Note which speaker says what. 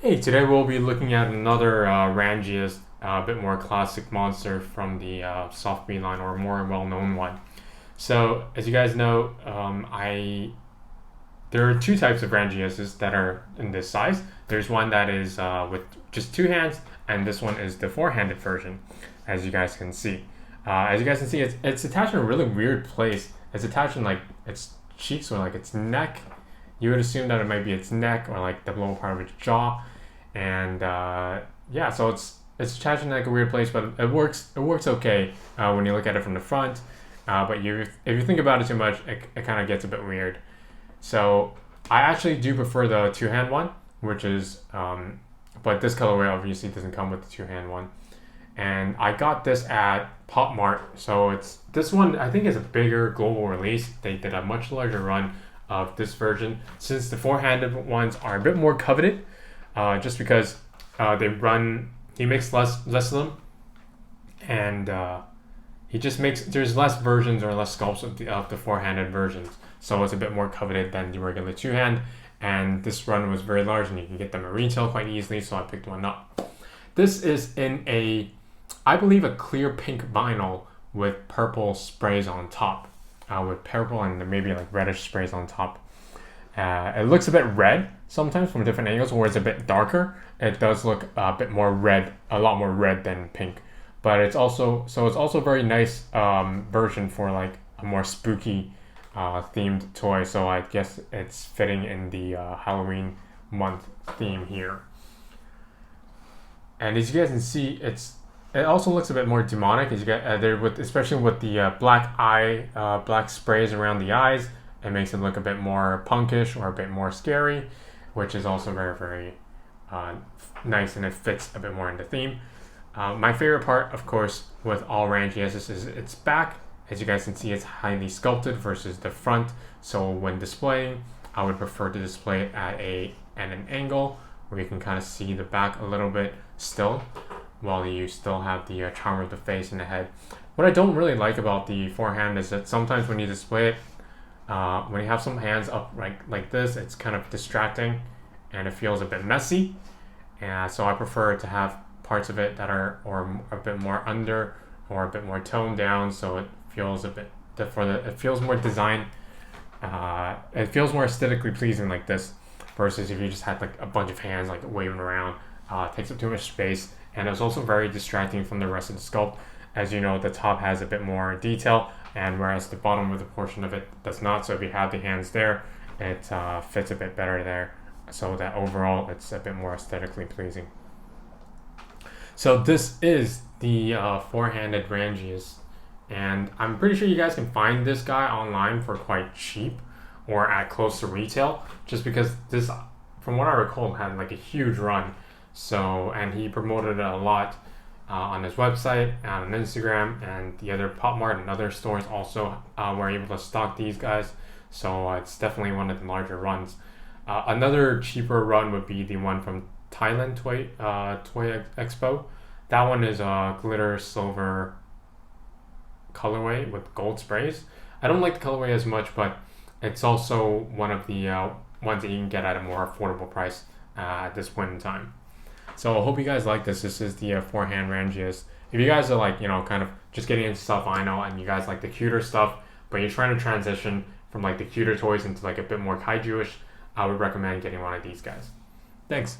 Speaker 1: Hey, today we'll be looking at another Rangeas, a bit more classic monster from the Sofubi line, or more well-known one. So, as you guys know, there are two types of Rangeases that are in this size. There's one that is with just two hands, and this one is the four-handed version, as you guys can see. It's attached in a really weird place. It's attached in like its cheeks or like its neck. You would assume that it might be its neck or like the lower part of its jaw, and yeah, so it's attached in like a weird place, but it works. It works okay when you look at it from the front. But if you think about it too much, it kind of gets a bit weird. So I actually do prefer the two-hand one, which is, but this colorway obviously doesn't come with the two-hand one. And I got this at Pop Mart. So this one I think is a bigger global release. They did a much larger run of this version, since the four-handed ones are a bit more coveted, just because he makes less of them, and he just makes there's less versions or less sculpts of the four-handed versions, so it's a bit more coveted than the regular two-hand. And this run was very large, and you can get them at retail quite easily, so I picked one up. This is in I believe a clear pink vinyl with purple sprays on top, with purple and maybe like reddish sprays on top. It looks a bit red sometimes from different angles, where it's a bit darker. It does look a bit more red, a lot more red than pink. But it's also a very nice version for like a more spooky themed toy. So I guess it's fitting in the Halloween month theme here. And as you guys can see, it also looks a bit more demonic, as you get there with, especially with the black sprays around the eyes. It makes it look a bit more punkish or a bit more scary, which is also very nice, and it fits a bit more in the theme. My favorite part, of course, with all Rangeas is its back. As you guys can see, it's highly sculpted versus the front. So when displaying, I would prefer to display it at an angle where you can kind of see the back a little bit still, while you still have the charm of the face and the head. What I don't really like about the forehand is that sometimes when you display it, when you have some hands up like this, it's kind of distracting and it feels a bit messy. And so I prefer to have parts of it that are or a bit more under or a bit more toned down, so it feels a bit it feels more designed. It feels more aesthetically pleasing like this, versus if you just had like a bunch of hands like waving around. It takes up too much space, and it's also very distracting from the rest of the sculpt. As you know, the top has a bit more detail, and whereas the bottom of the portion of it does not. So if you have the hands there, it fits a bit better there, so that overall it's a bit more aesthetically pleasing. So this is the four-handed Rangeas, and I'm pretty sure you guys can find this guy online for quite cheap or at close to retail, just because this, from what I recall, had like a huge run. So, and he promoted it a lot on his website and on Instagram, and the other Pop Mart and other stores also were able to stock these guys. So it's definitely one of the larger runs. Another cheaper run would be the one from Thailand Toy Expo. That one is a glitter silver colorway with gold sprays. I don't like the colorway as much, but it's also one of the ones that you can get at a more affordable price at this point in time. So I hope you guys like this. This is the four-hand Rangeas. If you guys are like, kind of just getting into stuff I know, and you guys like the cuter stuff, but you're trying to transition from like the cuter toys into like a bit more kaiju-ish, I would recommend getting one of these guys. Thanks.